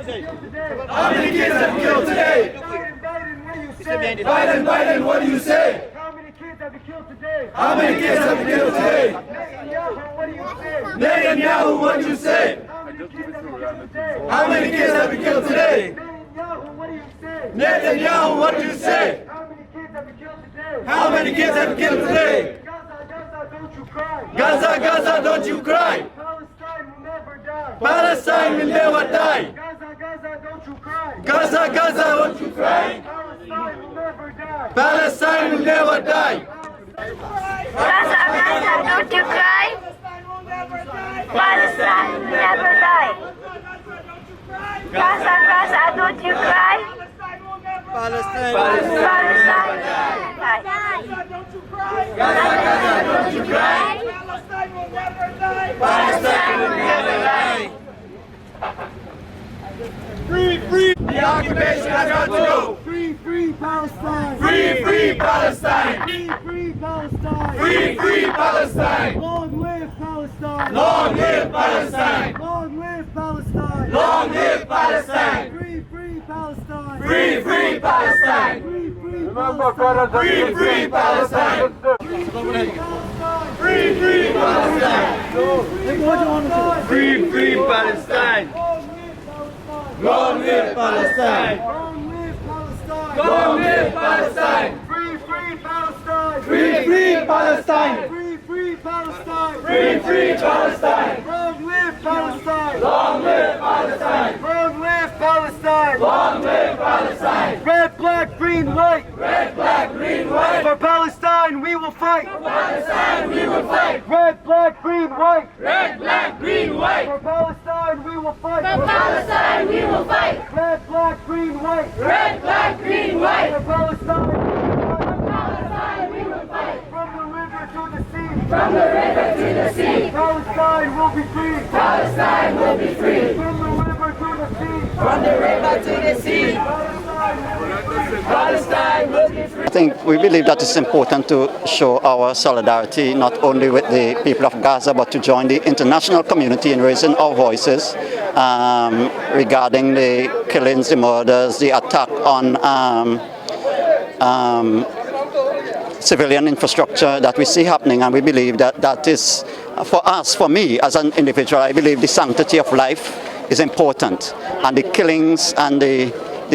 How many kids have been killed today? Biden, Biden, what do you say? How many kids have been killed today? How many kids have been killed today? Netanyahu, what do you say? Netanyahu, what do you say? How many kids have been killed today? How many kids have been killed today? Netanyahu, what do you say? Netanyahu, what do you say? How many kids have been killed today? How many kids have been killed today? Gaza, Gaza, don't you cry. Gaza, Gaza, don't you cry. Palestine will never die. Palestine will never die. Gaza, Gaza, don't you cry. Gaza, Gaza, don't you cry. Palestine will never die. Palestine will never die. Gaza, Gaza, don't you cry. Palestine will never die. Gaza, Gaza, don't you cry. Palestine, Palestine will never die. Gaza, Gaza, don't you cry. Palestine will never die. Free, free. The occupation has got to go. Free, free Palestine. Free, free Palestine. Free, free Palestine. Free, free Palestine. Long live Palestine. Long live Palestine. Long live Palestine. Long live Palestine. Free, free Palestine. Free, free Palestine. Free, free Palestine. Free, free Palestine. Free, free Palestine. Free, free Palestine. Long live Palestine. Long live Palestine. Free, free Palestine. Free, free Palestine. Free, free Palestine. Free, free Palestine. Long live Palestine. Long live Palestine. Long live Palestine. Long live Palestine. Red, black, green, white. Red, black, green, white. For Palestine, we will fight. Palestine, we will fight. Red, black, green, white. Red, black, green, white. For Palestine, we will fight. For Palestine, we will fight. Red, black, green, white. Red, black, green, white. For Palestine, Palestine, we will fight. from the river to the sea. From the river to the sea. Palestine will be free. Palestine will be free. From the river to the sea. From the river to the sea. Palestine will be free. I think we believe that it's important to show our solidarity not only with the people of Gaza but to join the international community in raising our voices regarding the killings, the murders, the attack on civilian infrastructure that we see happening, and we believe that that is, for us, for me as an individual, I believe the sanctity of life is important, and the killings and the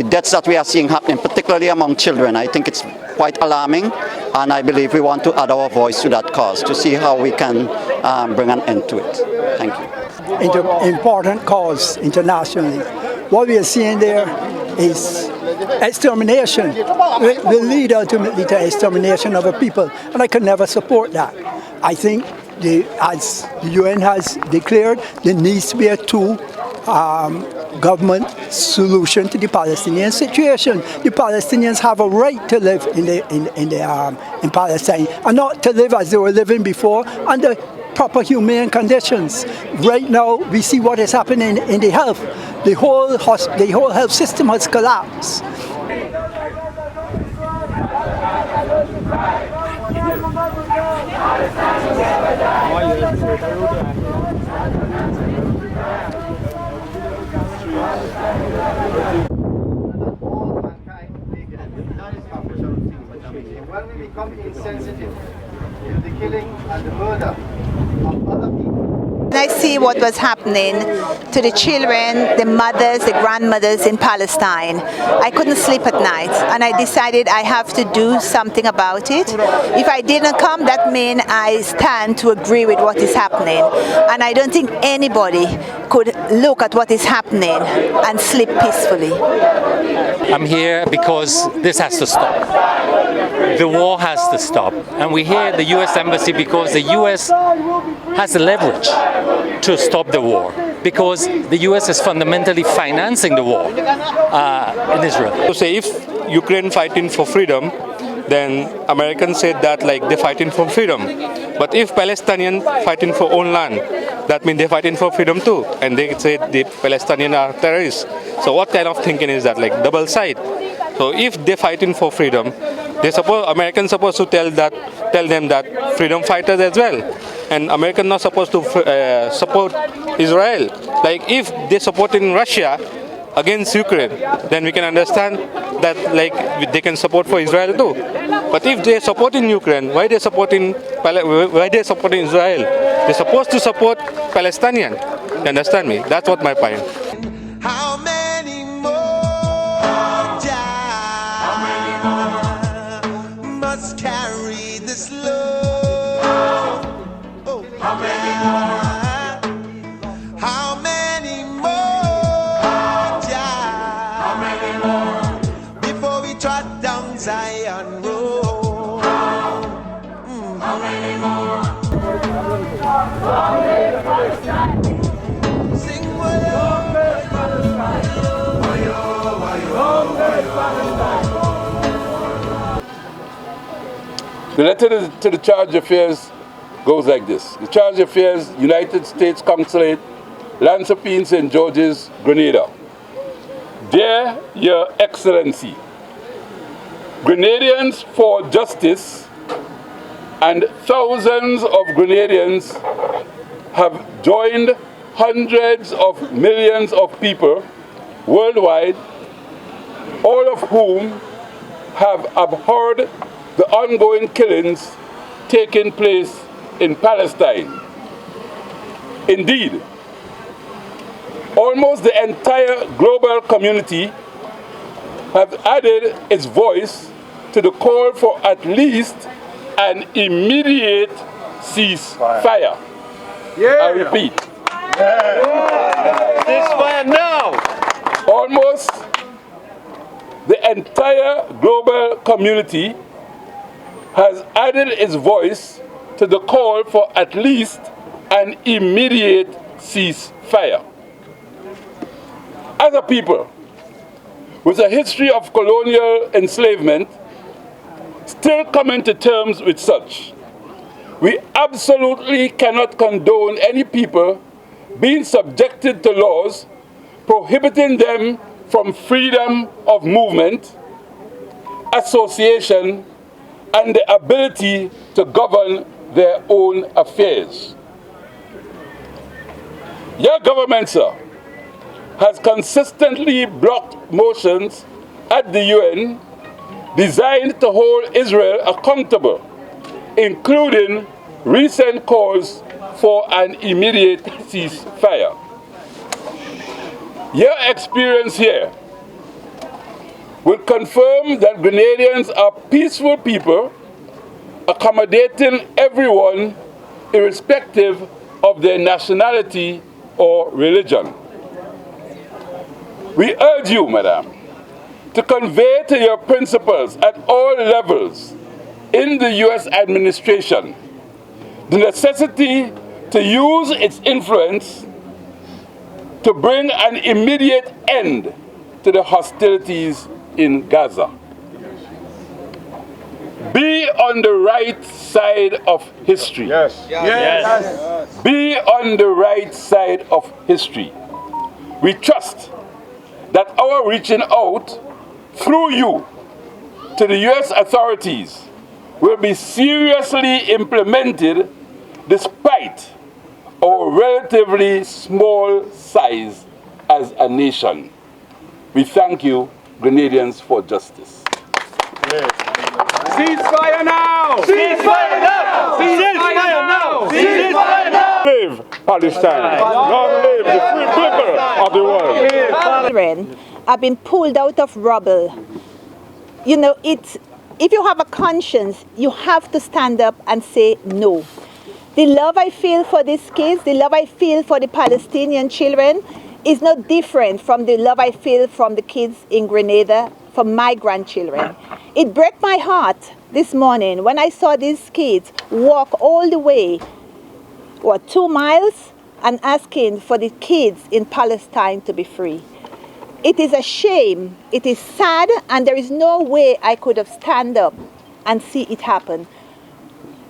deaths that we are seeing happening, particularly among children, I think it's quite alarming, and I believe we want to add our voice to that cause to see how we can bring an end to it. Thank you. Important cause internationally. What we are seeing there is extermination. Will lead ultimately to extermination of a people, and I could never support that. I think, as the UN has declared, there needs to be a government solution to the Palestinian situation. The Palestinians have a right to live in Palestine, and not to live as they were living before under proper humane conditions. Right now, we see what is happening in the health. The whole health system has collapsed. When we become insensitive to the killing and the murder of other people. I see what was happening to the children, the mothers, the grandmothers in Palestine. I couldn't sleep at night, and I decided I have to do something about it. If I didn't come, that means I stand to agree with what is happening. And I don't think anybody could look at what is happening and sleep peacefully. I'm here because this has to stop. The war has to stop. And we're here at the U.S. Embassy because the U.S. has the leverage to stop the war, because the U.S. is fundamentally financing the war in Israel. So say if Ukraine fighting for freedom, then Americans said that like they're fighting for freedom. But if Palestinians fighting for own land, that means they're fighting for freedom too. And they say the Palestinians are terrorists. So what kind of thinking is that? Like double side. So if they're fighting for freedom, Americans supposed to tell them that freedom fighters as well. And Americans not supposed to support Israel. Like if they supporting Russia, against Ukraine, then we can understand that like they can support for Israel too. But if they're supporting Ukraine, why they're supporting Israel? They're supposed to support Palestinian. You understand me? That's what my point. How many more must carry this load? Oh, how many more? How many more? How many more? Before we trot down Zion Road. How many more? Sing The letter to the Charge Affairs goes like this. The Charge Affairs, United States Consulate, Lansopine, St. George's, Grenada. Dear Your Excellency, Grenadians for Justice and thousands of Grenadians have joined hundreds of millions of people worldwide, all of whom have abhorred the ongoing killings taking place in Palestine. Indeed, almost the entire global community have added its voice to the call for at least an immediate ceasefire. I repeat. Ceasefire now! Almost the entire global community has added its voice to the call for at least an immediate ceasefire. As a people with a history of colonial enslavement, still coming to terms with such, we absolutely cannot condone any people being subjected to laws prohibiting them from freedom of movement, association, and the ability to govern their own affairs. Your government, sir, has consistently blocked motions at the UN designed to hold Israel accountable, including recent calls for an immediate ceasefire. Your experience here will confirm that Grenadians are peaceful people, accommodating everyone irrespective of their nationality or religion. We urge you, madam, to convey to your principals at all levels in the U.S. administration the necessity to use its influence to bring an immediate end to the hostilities in Gaza. Be on the right side of history. Yes. Be on the right side of history. We trust that our reaching out through you to the U.S. authorities will be seriously implemented despite our relatively small size as a nation. We thank you, Grenadians for Justice. Ceasefire now! Ceasefire now! Ceasefire now! Ceasefire now! Live Palestine! Long live the free people of the world! Children have been pulled out of rubble. You know, if you have a conscience, you have to stand up and say no. The love I feel for these kids, the love I feel for the Palestinian children is not different from the love I feel from the kids in Grenada, from my grandchildren. It broke my heart this morning when I saw these kids walk all the way, 2 miles, and asking for the kids in Palestine to be free. It is a shame, it is sad, and there is no way I could have stand up and see it happen.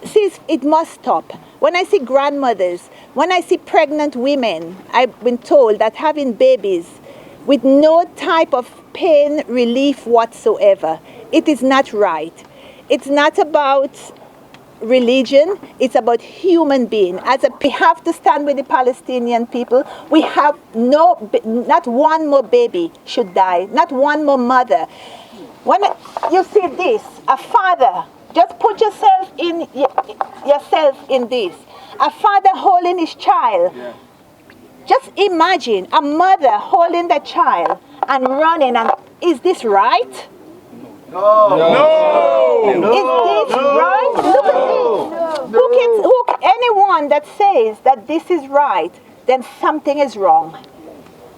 Sis, it must stop. When I see grandmothers, when I see pregnant women, I've been told that having babies with no type of pain relief whatsoever, it is not right. It's not about religion, it's about human being. We have to stand with the Palestinian people. We have not one more baby should die, not one more mother. When you see this, a father, just put yourself in this. A father holding his child. Yeah. Just imagine a mother holding the child and running. And is this right? No. Is this right? Look at this. Anyone that says that this is right, then something is wrong.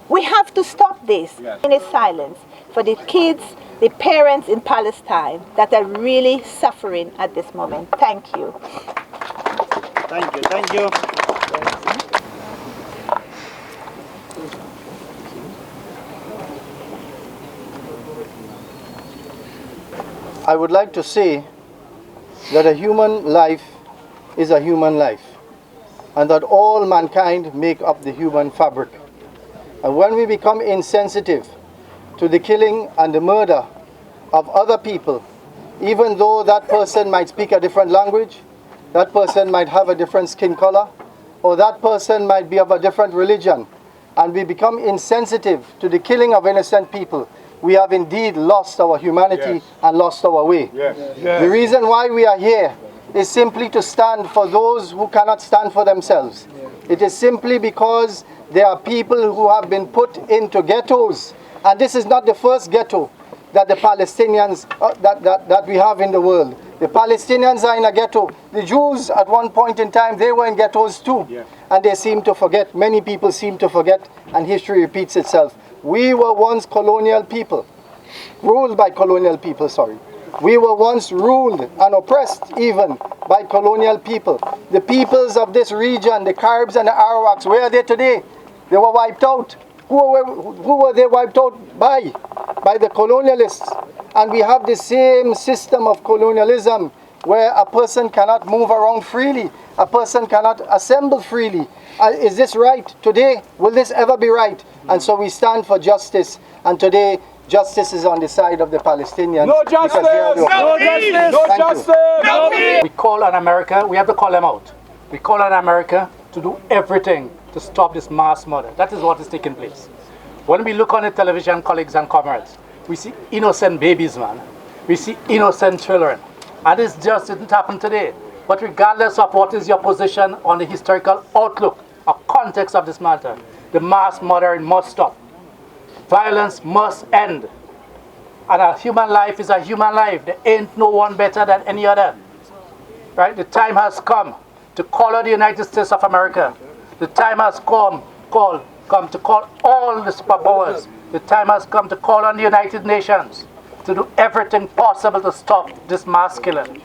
We have to stop this in a silence for the kids, the parents in Palestine that are really suffering at this moment. Thank you. Thank you. Thank you. I would like to say that a human life is a human life, and that all mankind make up the human fabric. And when we become insensitive to the killing and the murder of other people, even though that person might speak a different language, that person might have a different skin color, or that person might be of a different religion, and we become insensitive to the killing of innocent people, we have indeed lost our humanity and lost our way. The reason why we are here is simply to stand for those who cannot stand for themselves. It is simply because there are people who have been put into ghettos, and this is not the first ghetto that the Palestinians that we have in the world. The Palestinians are in a ghetto. The Jews at one point in time, they were in ghettos too. And they seem to forget, many people seem to forget, and history repeats itself. We were once colonial people, ruled by colonial people, sorry. We were once ruled and oppressed even by colonial people. The peoples of this region, the Caribs and the Arawaks, where are they today? They were wiped out. Who were they wiped out by? By the colonialists. And we have the same system of colonialism where a person cannot move around freely, a person cannot assemble freely. Is this right today? Will this ever be right? And so we stand for justice, and today justice is on the side of the Palestinians. No justice! No justice! No justice! No peace! We call on America, we have to call them out. We call on America to do everything to stop this mass murder. That is what is taking place. When we look on the television, colleagues and comrades, we see innocent babies, man. We see innocent children. And this just didn't happen today. But regardless of what is your position on the historical outlook or context of this matter, the mass murdering must stop. Violence must end. And a human life is a human life. There ain't no one better than any other. Right? The time has come to call on the United States of America. The time has come to call all the superpowers. The time has come to call on the United Nations to do everything possible to stop this mass killing.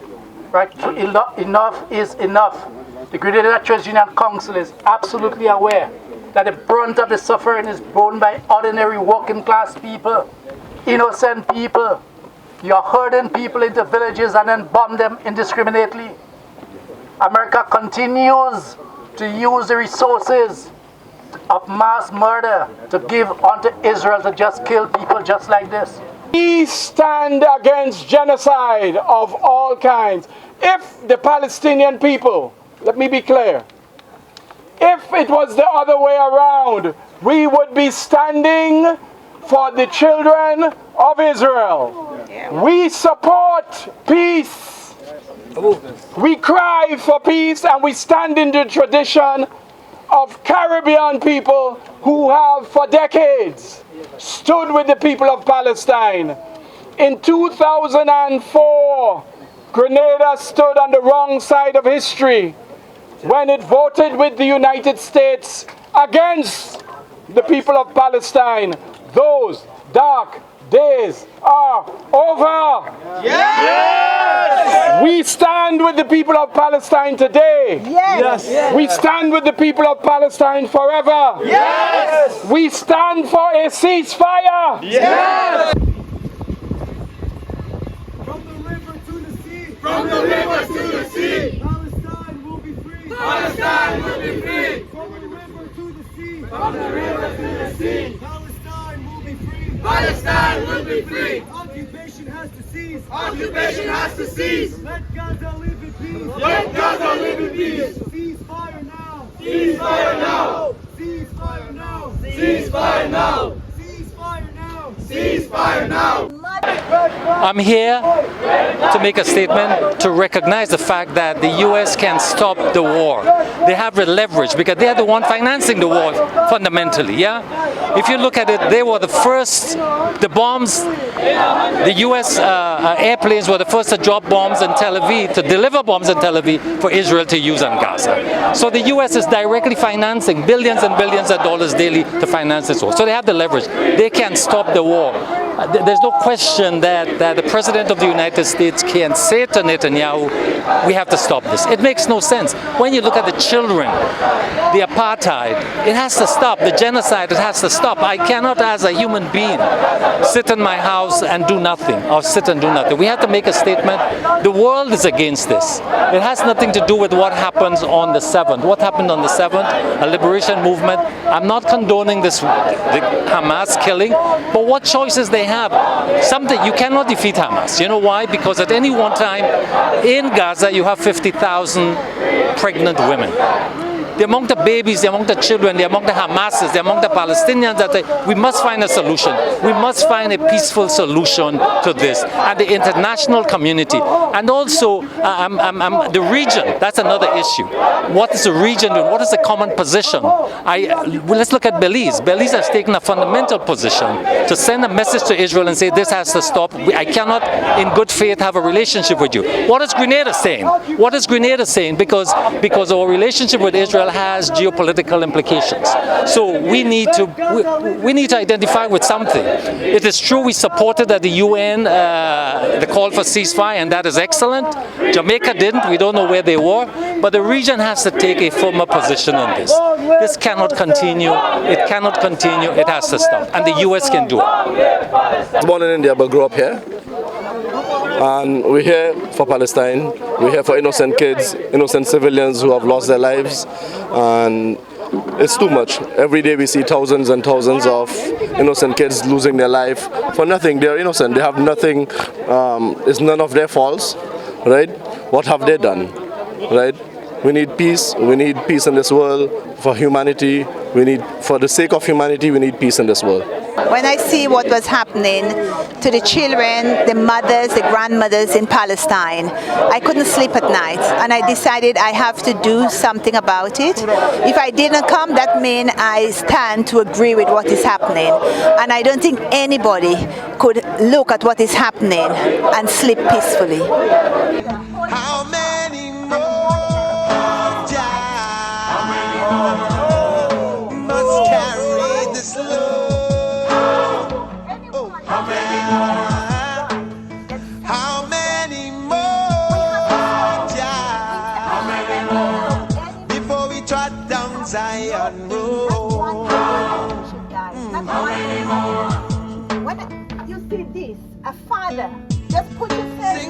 Right? Enough is enough. The Grenada Trade Union Council is absolutely aware that the brunt of the suffering is borne by ordinary working class people, innocent people. You're herding people into villages and then bomb them indiscriminately. America continues to use the resources of mass murder to give onto Israel to just kill people just like this. We stand against genocide of all kinds. If the Palestinian people, let me be clear, if it was the other way around, we would be standing for the children of Israel. We support peace. We cry for peace, and we stand in the tradition of Caribbean people who have for decades stood with the people of Palestine. In 2004, Grenada stood on the wrong side of history when it voted with the United States against the people of Palestine. Those dark days are over. Yes! We stand with the people of Palestine today. Yes! We stand with the people of Palestine forever. Yes! We stand for a ceasefire. Yes! From the river to the sea. Palestine will be free. Palestine will be free. From the river to the sea. From the river to the sea. Palestine will be free. Palestine will be free. Occupation has to cease. Occupation has to cease. Let Gaza live in peace. Let Gaza live in peace. Ceasefire now. Ceasefire now. Ceasefire now. Ceasefire now. Ceasefire now. Ceasefire now. I'm here to make a statement to recognize the fact that the US can stop the war. They have the leverage because they are the one financing the war fundamentally, yeah? If you look at it, they were the first, the bombs, the US airplanes were the first to drop bombs in Tel Aviv, to deliver bombs in Tel Aviv for Israel to use on Gaza. So the US is directly financing billions and billions of dollars daily to finance this war. So they have the leverage. They can stop the war. There's no question that the President of the United States can say to Netanyahu, we have to stop this. It makes no sense. When you look at the children, the apartheid, it has to stop. The genocide, it has to stop. I cannot, as a human being, sit in my house and do nothing, or sit and do nothing. We have to make a statement. The world is against this. It has nothing to do with what happens on the 7th. What happened on the 7th? A liberation movement. I'm not condoning this, the Hamas killing, but what choices they have? Something, you cannot defeat Hamas. You know why? Because at any one time in Gaza you have 50,000 pregnant women. The among the babies, the among the children, the among the Hamases, the among the Palestinians, that we must find a solution. We must find a peaceful solution to this. And the international community, and also the region, that's another issue. What is the region doing? What is the common position? Let's look at Belize. Belize has taken a fundamental position to send a message to Israel and say this has to stop. I cannot, in good faith, have a relationship with you. What is Grenada saying? What is Grenada saying? Because our relationship with Israel has geopolitical implications. So we need to identify with something. It is true we supported at the UN the call for ceasefire, and that is excellent. Jamaica didn't. We don't know where they were. But the region has to take a firmer position on this. This cannot continue. It cannot continue. It has to stop. And the US can do it. I was born in India but grew up here. And we're here for Palestine. We're here for innocent kids, innocent civilians who have lost their lives. And it's too much. Every day we see thousands and thousands of innocent kids losing their life for nothing. They're innocent. They have nothing. It's none of their faults, right? What have they done, right? We need peace. We need peace in this world for humanity. For the sake of humanity, we need peace in this world. When I see what was happening to the children, the mothers, the grandmothers in Palestine, I couldn't sleep at night, and I decided I have to do something about it. If I didn't come, that means I stand to agree with what is happening. And I don't think anybody could look at what is happening and sleep peacefully. How many more must carry this load? How many more before we trot down Zion Road? How many more? When you see this, a father, just put yourself in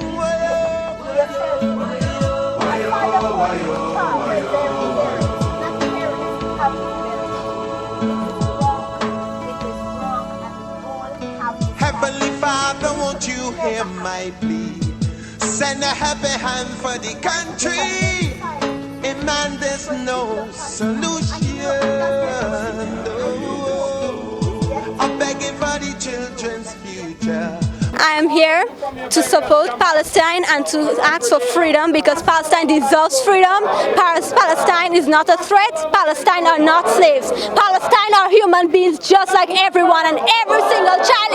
Heavenly Father, won't you hear my plea? Send a happy hand for the country. In man, there's no solution. I'm begging for the children's future. I am here to support Palestine and to ask for freedom because Palestine deserves freedom. Palestine is not a threat. Palestine are not slaves. Palestine are human beings just like everyone, and every single child